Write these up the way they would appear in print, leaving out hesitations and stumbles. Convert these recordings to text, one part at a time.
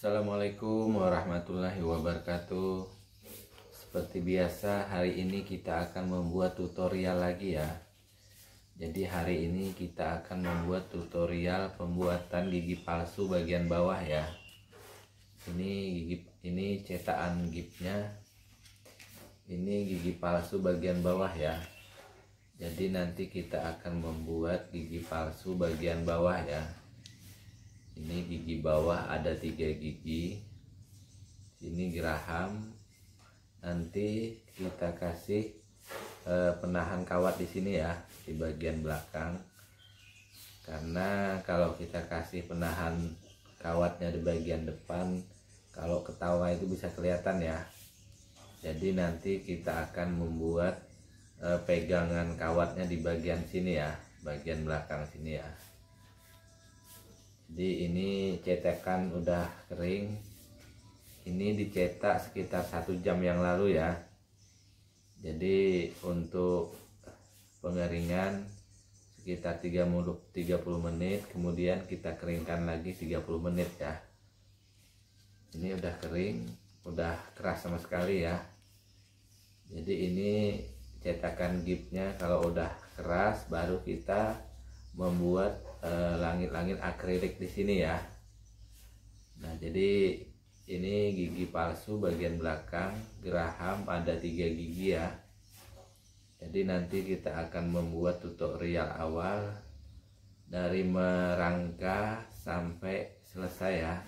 Assalamualaikum warahmatullahi wabarakatuh. Seperti biasa, hari ini kita akan membuat tutorial lagi ya. Jadi hari ini kita akan membuat tutorial pembuatan gigi palsu bagian bawah ya. Ini cetakan gipnya. Ini gigi palsu bagian bawah ya. Jadi nanti kita akan membuat gigi palsu bagian bawah ya. Ini gigi bawah ada 3 gigi. Ini geraham. Nanti kita kasih penahan kawat di sini ya, di bagian belakang. Karena kalau kita kasih penahan kawatnya di bagian depan, kalau ketawa itu bisa kelihatan ya. Jadi nanti kita akan membuat pegangan kawatnya di bagian sini ya, bagian belakang sini ya. Jadi ini cetakan udah kering. Ini dicetak sekitar 1 jam yang lalu ya. Jadi untuk pengeringan sekitar 30 menit, kemudian kita keringkan lagi 30 menit ya. Ini udah kering, udah keras sama sekali ya. Jadi ini cetakan gipnya, kalau udah keras baru kita membuat langit-langit akrilik di sini ya. Nah, jadi ini gigi palsu bagian belakang, geraham ada 3 gigi ya. Jadi nanti kita akan membuat tutorial awal dari merangka sampai selesai ya.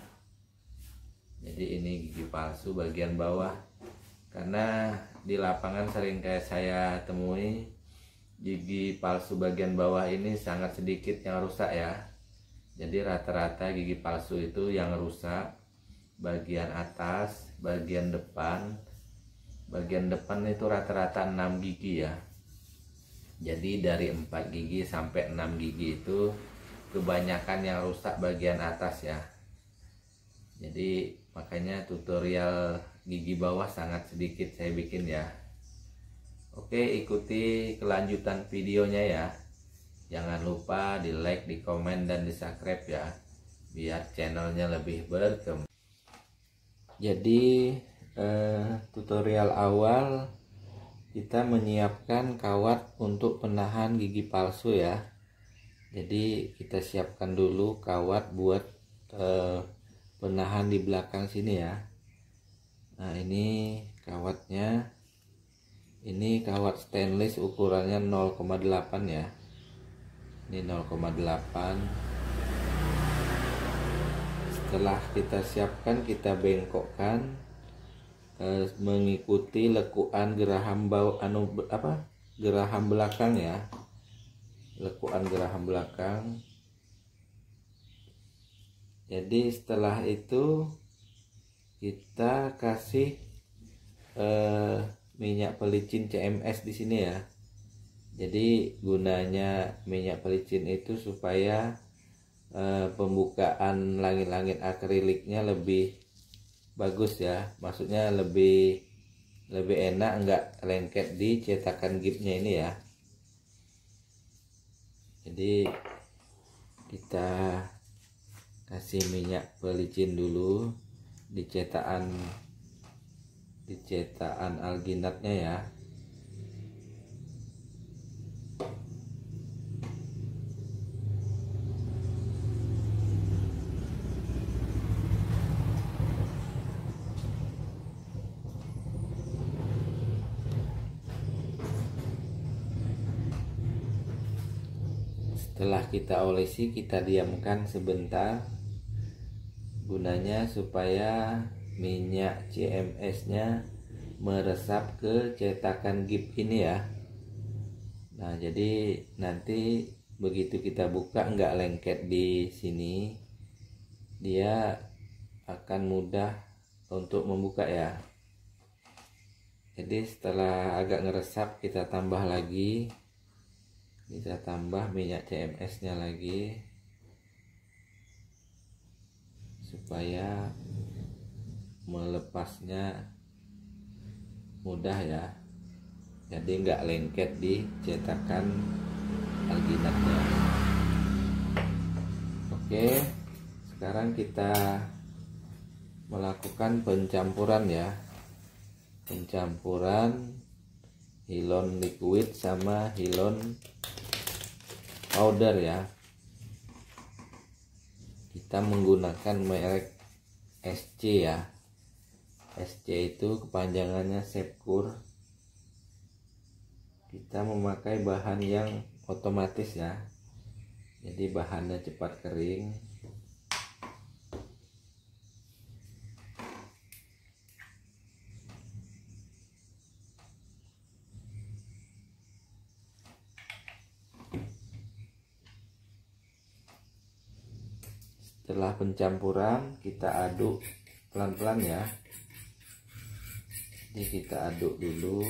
Jadi ini gigi palsu bagian bawah. Karena di lapangan sering kayak saya temui, gigi palsu bagian bawah ini sangat sedikit yang rusak ya. Jadi rata-rata gigi palsu itu yang rusak bagian atas, bagian depan. Bagian depan itu rata-rata 6 gigi ya. Jadi dari 4 gigi sampai 6 gigi itu kebanyakan yang rusak bagian atas ya. Jadi makanya tutorial gigi bawah sangat sedikit saya bikin ya. Oke, ikuti kelanjutan videonya ya. Jangan lupa di like, di komen, dan di subscribe ya, biar channelnya lebih berkembang. Jadi tutorial awal kita menyiapkan kawat untuk penahan gigi palsu ya. Jadi kita siapkan dulu kawat buat penahan di belakang sini ya. Nah, ini kawatnya. Ini kawat stainless ukurannya 0,8 ya. Ini 0,8. Setelah kita siapkan, kita bengkokkan mengikuti lekuan geraham geraham belakang ya. Lekuan geraham belakang. Jadi setelah itu kita kasih minyak pelicin CMS di sini ya. Jadi gunanya minyak pelicin itu supaya pembukaan langit-langit akriliknya lebih bagus ya. Maksudnya lebih enak, enggak lengket di cetakan gipnya ini ya. Jadi kita kasih minyak pelicin dulu di cetakan alginatnya ya. Setelah kita olesi, kita diamkan sebentar. Gunanya supaya minyak CMS-nya meresap ke cetakan gip ini ya. Nah, jadi nanti begitu kita buka nggak lengket di sini, dia akan mudah untuk membuka ya. Jadi setelah agak ngeresap, kita tambah lagi, kita tambah minyak CMS-nya lagi supaya melepasnya mudah ya. Jadi nggak lengket di cetakan alginatnya. Oke, sekarang kita melakukan pencampuran ya, pencampuran Hilon liquid sama Hilon powder ya. Kita menggunakan merek SC ya. SC itu kepanjangannya Sepkur. Kita memakai bahan yang otomatis ya, jadi bahannya cepat kering. Setelah pencampuran kita aduk pelan-pelan ya. Jadi kita aduk dulu.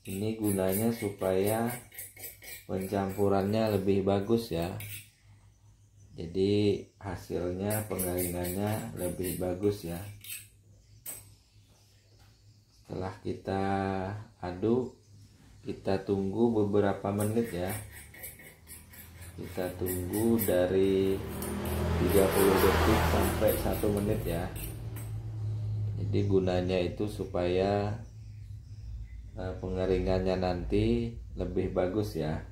Ini gunanya supaya pencampurannya lebih bagus ya. Jadi hasilnya pengeringannya lebih bagus ya. Setelah kita aduk, kita tunggu beberapa menit ya. Kita tunggu dari 30 detik sampai 1 menit ya. Jadi gunanya itu supaya pengeringannya nanti lebih bagus ya.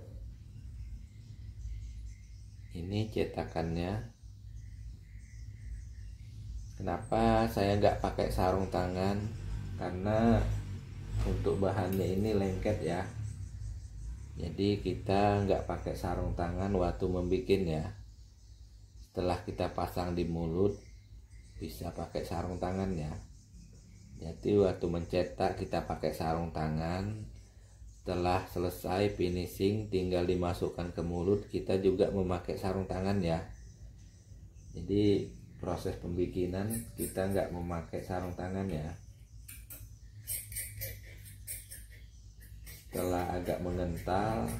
Ini cetakannya. Kenapa saya nggak pakai sarung tangan? Karena untuk bahannya ini lengket ya. Jadi kita nggak pakai sarung tangan waktu membikin ya. Setelah kita pasang di mulut bisa pakai sarung tangan ya. Jadi waktu mencetak kita pakai sarung tangan. Setelah selesai finishing tinggal dimasukkan ke mulut, kita juga memakai sarung tangan ya. Jadi proses pembikinan kita nggak memakai sarung tangan ya. Setelah agak mengental,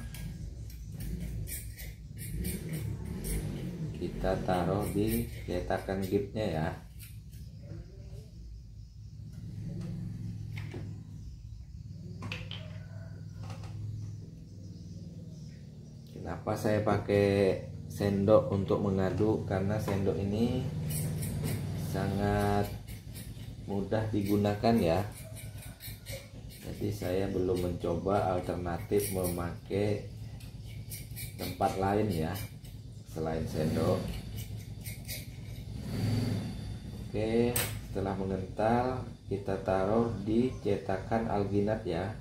kita taruh di cetakan gipsnya ya. Kenapa saya pakai sendok untuk mengaduk? Karena sendok ini sangat mudah digunakan ya. Jadi saya belum mencoba alternatif memakai tempat lain ya selain sendok. Oke, setelah mengental kita taruh di cetakan alginat ya.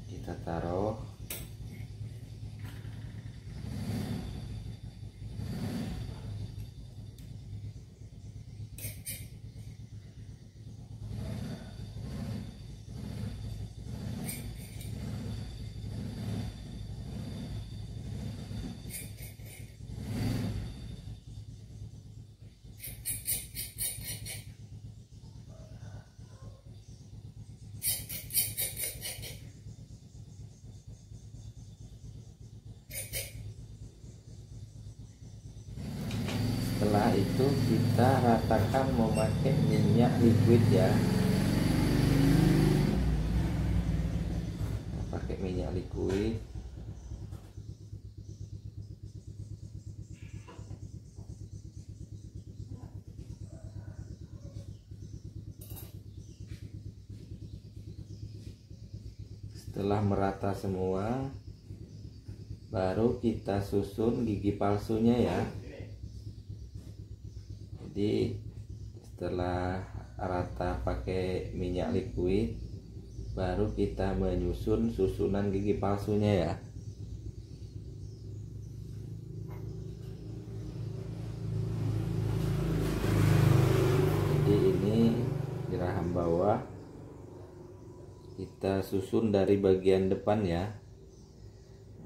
Kita taruh. Setelah itu kita ratakan memakai minyak liquid ya. Kita pakai minyak liquid. Setelah merata semua, baru kita susun gigi palsunya ya. Jadi setelah rata pakai minyak liquid, baru kita menyusun susunan gigi palsunya ya. Jadi ini geraham bawah kita susun dari bagian depan ya,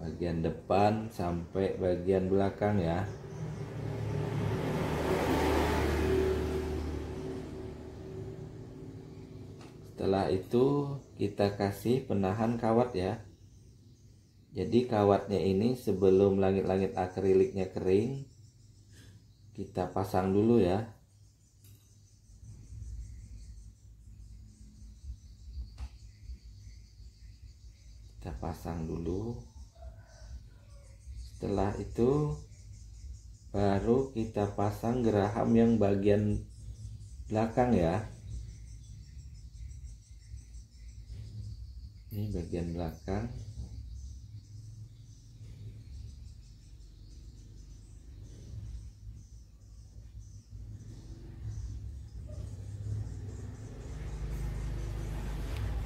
bagian depan sampai bagian belakang ya. Setelah itu kita kasih penahan kawat ya. Jadi kawatnya ini sebelum langit-langit akriliknya kering, kita pasang dulu ya. Kita pasang dulu. Setelah itu baru kita pasang geraham yang bagian belakang ya. Ini bagian belakang.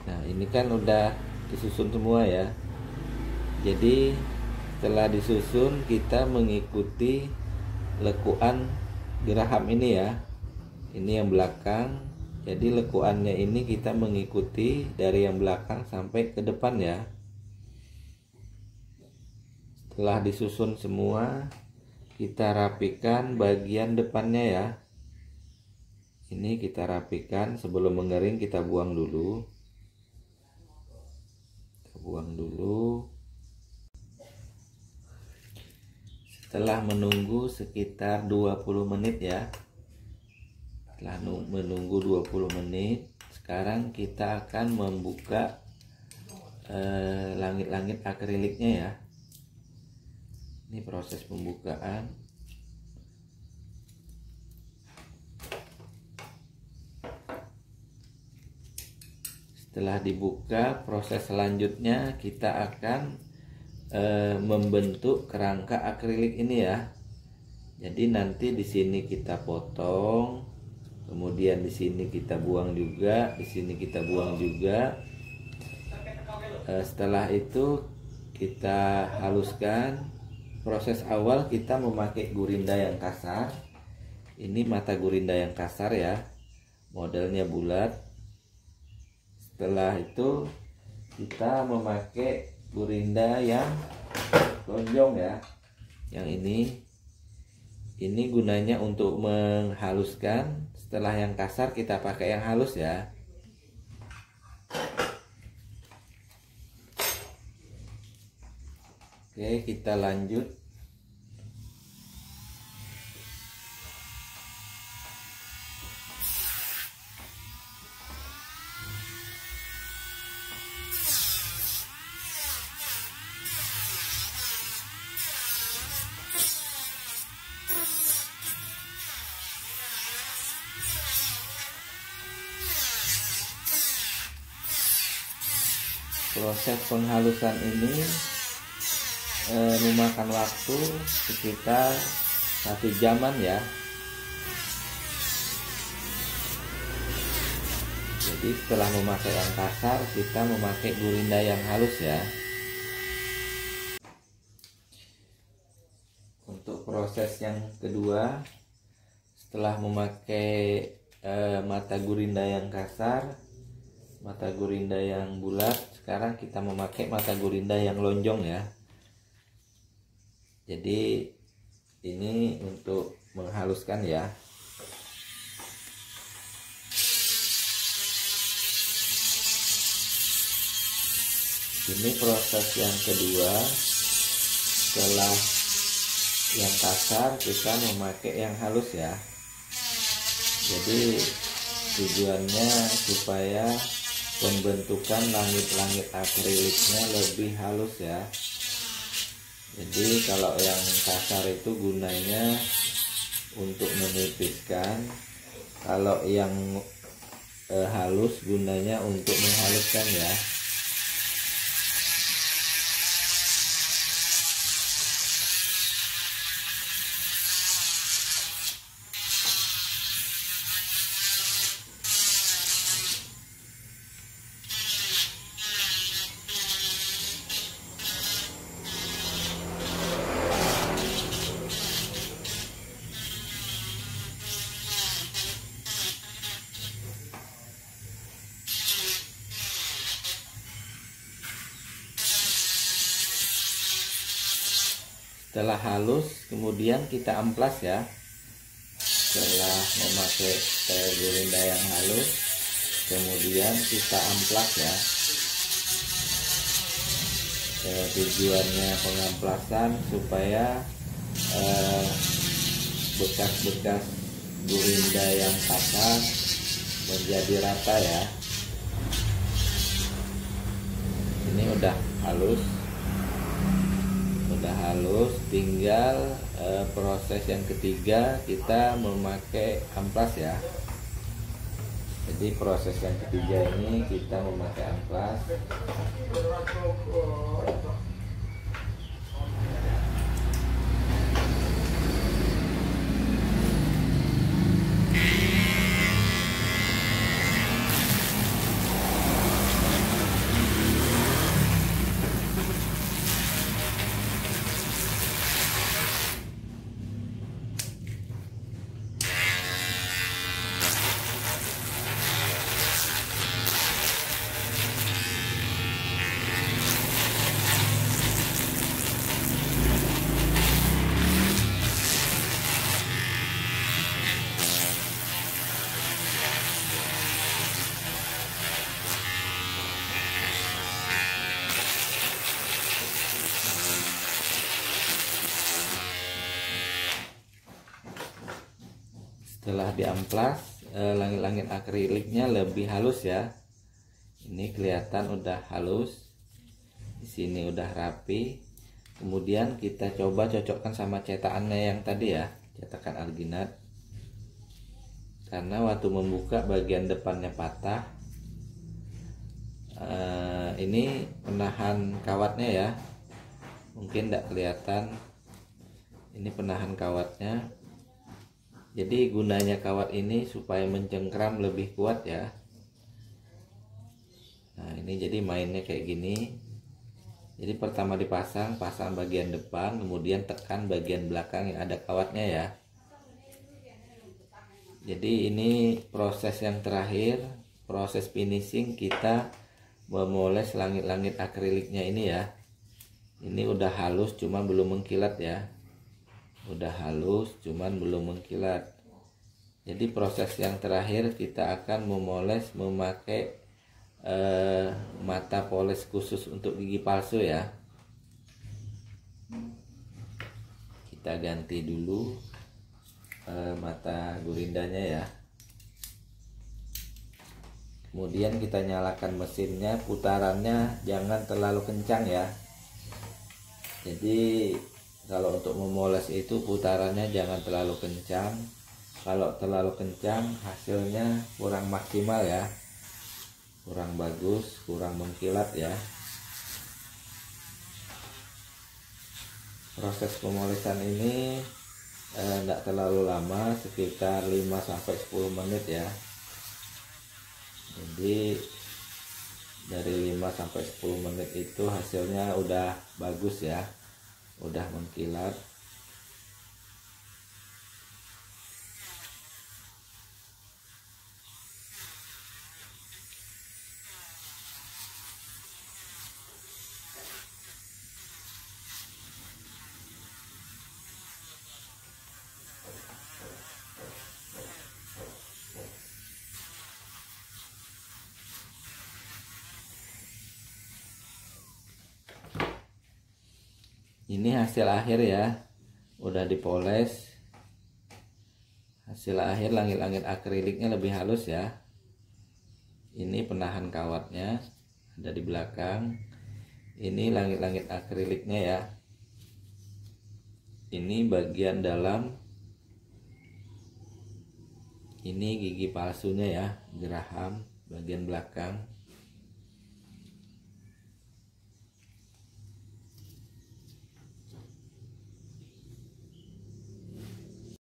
Nah, ini kan udah disusun semua ya. Jadi setelah disusun, kita mengikuti lekuan geraham ini ya. Ini yang belakang. Jadi lekuannya ini kita mengikuti dari yang belakang sampai ke depan ya. Setelah disusun semua, kita rapikan bagian depannya ya. Ini kita rapikan. Sebelum mengering kita buang dulu. Setelah menunggu sekitar 20 menit ya. Setelah menunggu 20 menit, sekarang kita akan membuka langit-langit akriliknya ya. Ini proses pembukaan. Setelah dibuka, proses selanjutnya kita akan membentuk kerangka akrilik ini ya. Jadi nanti di sini kita potong, kemudian di sini kita buang juga, di sini kita buang juga. Setelah itu kita haluskan. Proses awal kita memakai gurinda yang kasar. Ini mata gurinda yang kasar ya, modelnya bulat. Setelah itu kita memakai gurinda yang lonjong ya. Yang ini gunanya untuk menghaluskan. Setelah yang kasar kita pakai yang halus ya. Oke, kita lanjut. Proses penghalusan ini memakan waktu sekitar 1 jaman ya. Jadi setelah memakai yang kasar, kita memakai gurinda yang halus ya. Untuk proses yang kedua, setelah memakai mata gurinda yang kasar, mata gurinda yang bulat, sekarang kita memakai mata gurinda yang lonjong ya. Jadi ini untuk menghaluskan ya. Ini proses yang kedua. Setelah yang kasar, kita memakai yang halus ya. Jadi tujuannya supaya pembentukan langit-langit akriliknya lebih halus ya. Jadi kalau yang kasar itu gunanya untuk menipiskan, kalau yang halus gunanya untuk menghaluskan ya. Setelah halus, kemudian kita amplas ya. Setelah memakai gurinda yang halus, kemudian kita amplas ya. Tujuannya pengamplasan supaya bekas-bekas gurinda yang kasar menjadi rata ya. Ini udah halus, tinggal proses yang ketiga kita memakai amplas ya. Jadi proses yang ketiga ini kita memakai amplas. Setelah diamplas, langit-langit akriliknya lebih halus ya. Ini kelihatan udah halus. Di sini udah rapi. Kemudian kita coba cocokkan sama cetakannya yang tadi ya, cetakan alginat. Karena waktu membuka bagian depannya patah. Ini penahan kawatnya ya. Mungkin tidak kelihatan. Ini penahan kawatnya. Jadi gunanya kawat ini supaya mencengkram lebih kuat ya. Nah ini jadi mainnya kayak gini. Jadi pertama pasang bagian depan, kemudian tekan bagian belakang yang ada kawatnya ya. Jadi ini proses yang terakhir, proses finishing kita memoles langit-langit akriliknya ini ya. Ini udah halus cuma belum mengkilat ya. Udah halus cuman belum mengkilat. Jadi proses yang terakhir kita akan memoles memakai mata poles khusus untuk gigi palsu ya. Kita ganti dulu mata gurindanya ya. Kemudian kita nyalakan mesinnya, putarannya jangan terlalu kencang ya. Jadi kalau untuk memoles itu putarannya jangan terlalu kencang. Kalau terlalu kencang hasilnya kurang maksimal ya. Kurang bagus, kurang mengkilat ya. Proses pemolesan ini tidak terlalu lama, sekitar 5-10 menit ya. Jadi dari 5-10 menit itu hasilnya udah bagus ya. Udah mengkilat. Ini hasil akhir ya, udah dipoles. Hasil akhir langit-langit akriliknya lebih halus ya. Ini penahan kawatnya ada di belakang. Ini langit-langit akriliknya ya. Ini bagian dalam. Ini gigi palsunya ya, geraham bagian belakang.